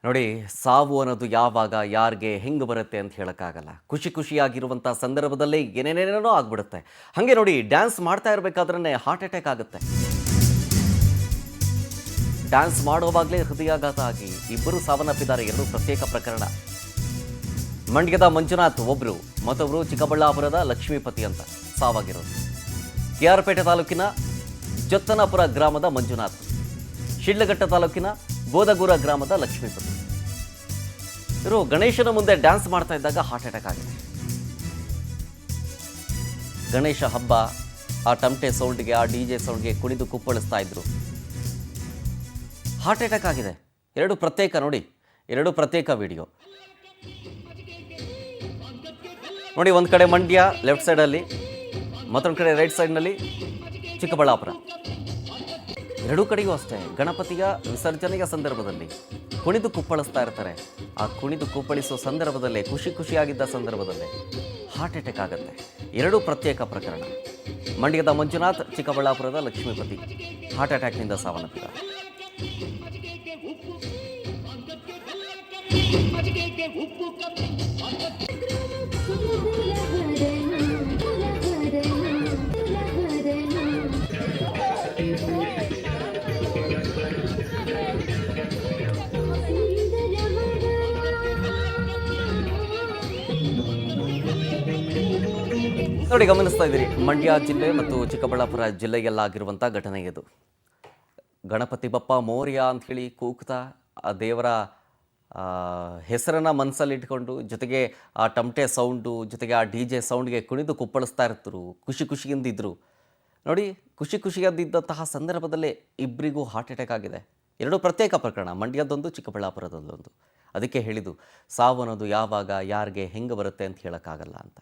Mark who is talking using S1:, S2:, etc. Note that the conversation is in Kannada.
S1: ನೋಡಿ, ಸಾವು ಅನ್ನೋದು ಯಾವಾಗ ಯಾರಿಗೆ ಹೆಂಗೆ ಬರುತ್ತೆ ಅಂತ ಹೇಳೋಕ್ಕಾಗಲ್ಲ. ಖುಷಿಯಾಗಿರುವಂಥ ಸಂದರ್ಭದಲ್ಲಿ ಏನೇನೇನೇನೋ ಆಗ್ಬಿಡುತ್ತೆ. ಹಾಗೆ ನೋಡಿ, ಡ್ಯಾನ್ಸ್ ಮಾಡ್ತಾ ಇರಬೇಕಾದ್ರೆ ಹಾರ್ಟ್ ಅಟ್ಯಾಕ್ ಆಗುತ್ತೆ. ಡ್ಯಾನ್ಸ್ ಮಾಡುವಾಗಲೇ ಹೃದಯಾಘಾತ ಆಗಿ ಇಬ್ಬರು ಸಾವನ್ನಪ್ಪಿದ್ದಾರೆ. ಎರಡು ಪ್ರತ್ಯೇಕ ಪ್ರಕರಣ. ಮಂಡ್ಯದ ಮಂಜುನಾಥ್ ಒಬ್ಬರು, ಮತ್ತೊಬ್ಬರು ಚಿಕ್ಕಬಳ್ಳಾಪುರದ ಲಕ್ಷ್ಮೀಪತಿ ಅಂತ ಸಾವಾಗಿರೋದು. ಕೆಆರ್ಪೇಟೆ ತಾಲೂಕಿನ ಜೊತ್ತನಪುರ ಗ್ರಾಮದ ಮಂಜುನಾಥ್, ಶಿಡ್ಲಘಟ್ಟ ತಾಲೂಕಿನ ಬೋದಗೂರ ಗ್ರಾಮದ ಲಕ್ಷ್ಮೀಪತಿ. ಇವರು ಗಣೇಶನ ಮುಂದೆ ಡ್ಯಾನ್ಸ್ ಮಾಡ್ತಾ ಇದ್ದಾಗ ಹಾರ್ಟ್ ಅಟ್ಯಾಕ್ ಆಗಿದೆ. ಗಣೇಶ ಹಬ್ಬ, ಆ ಟಮಟೆ ಸೌಂಡ್ಗೆ, ಆ DJ ಸೌಂಡ್ಗೆ ಕುಣಿದು ಕುಪ್ಪಳಿಸ್ತಾ ಇದ್ರು. ಹಾರ್ಟ್ ಅಟ್ಯಾಕ್ ಆಗಿದೆ. ಎರಡು ಪ್ರತ್ಯೇಕ ನೋಡಿ, ಎರಡು ಪ್ರತ್ಯೇಕ ವಿಡಿಯೋ ನೋಡಿ. ಒಂದು ಕಡೆ ಮಂಡ್ಯ ಲೆಫ್ಟ್ ಸೈಡಲ್ಲಿ, ಮತ್ತೊಂದು ಕಡೆ ರೈಟ್ ಸೈಡ್ನಲ್ಲಿ ಚಿಕ್ಕಬಳ್ಳಾಪುರ. ಎರಡೂ ಕಡೆಯೂ ಅಷ್ಟೇ ಗಣಪತಿಯ ವಿಸರ್ಜನೆಯ ಸಂದರ್ಭದಲ್ಲಿ ಕುಣಿದು ಕುಪ್ಪಳಿಸ್ತಾ ಇರ್ತಾರೆ. ಆ ಕುಣಿದು ಕುಪ್ಪಳಿಸೋ ಸಂದರ್ಭದಲ್ಲೇ ಖುಷಿಯಾಗಿದ್ದ ಸಂದರ್ಭದಲ್ಲೇ ಹಾರ್ಟ್ ಅಟ್ಯಾಕ್ ಆಗುತ್ತೆ. ಎರಡೂ ಪ್ರತ್ಯೇಕ ಪ್ರಕರಣ. ಮಂಡ್ಯದ ಮಂಜುನಾಥ್, ಚಿಕ್ಕಬಳ್ಳಾಪುರದ ಲಕ್ಷ್ಮೀಪತಿ ಹಾರ್ಟ್ ಅಟ್ಯಾಕ್ನಿಂದ ಸಾವನ್ನಪ್ಪಿದ್ದಾರೆ. ನೋಡಿ, ಗಮನಿಸ್ತಾ ಇದ್ದೀರಿ, ಮಂಡ್ಯ ಜಿಲ್ಲೆ ಮತ್ತು ಚಿಕ್ಕಬಳ್ಳಾಪುರ ಜಿಲ್ಲೆಯಲ್ಲಾಗಿರುವಂಥ ಘಟನೆ ಇದು. ಗಣಪತಿ ಬಪ್ಪ ಮೋರ್ಯ ಅಂಥೇಳಿ ಕೂಗ್ತಾ ಆ ದೇವರ ಹೆಸರನ್ನು ಮನಸ್ಸಲ್ಲಿಟ್ಕೊಂಡು, ಜೊತೆಗೆ ಆ ಟಮಟೆ ಸೌಂಡು, ಜೊತೆಗೆ ಆ DJ ಸೌಂಡ್ಗೆ ಕುಣಿದು ಕುಪ್ಪಳಿಸ್ತಾ ಇರ್ತರು. ಖುಷಿಯಿಂದಿದ್ದರು. ನೋಡಿ, ಖುಷಿಯಾಗಿದ್ದಂತಹ ಸಂದರ್ಭದಲ್ಲೇ ಇಬ್ಬರಿಗೂ ಹಾರ್ಟ್ ಅಟ್ಯಾಕ್ ಆಗಿದೆ. ಎರಡು ಪ್ರತ್ಯೇಕ ಪ್ರಕರಣ, ಮಂಡ್ಯದೊಂದು, ಚಿಕ್ಕಬಳ್ಳಾಪುರದಲ್ಲೊಂದು. ಅದಕ್ಕೆ ಹೇಳಿದ್ದು, ಸಾವು ಅನ್ನೋದು ಯಾವಾಗ ಯಾರಿಗೆ ಹೆಂಗೆ ಬರುತ್ತೆ ಅಂತ ಹೇಳೋಕ್ಕಾಗಲ್ಲ ಅಂತ.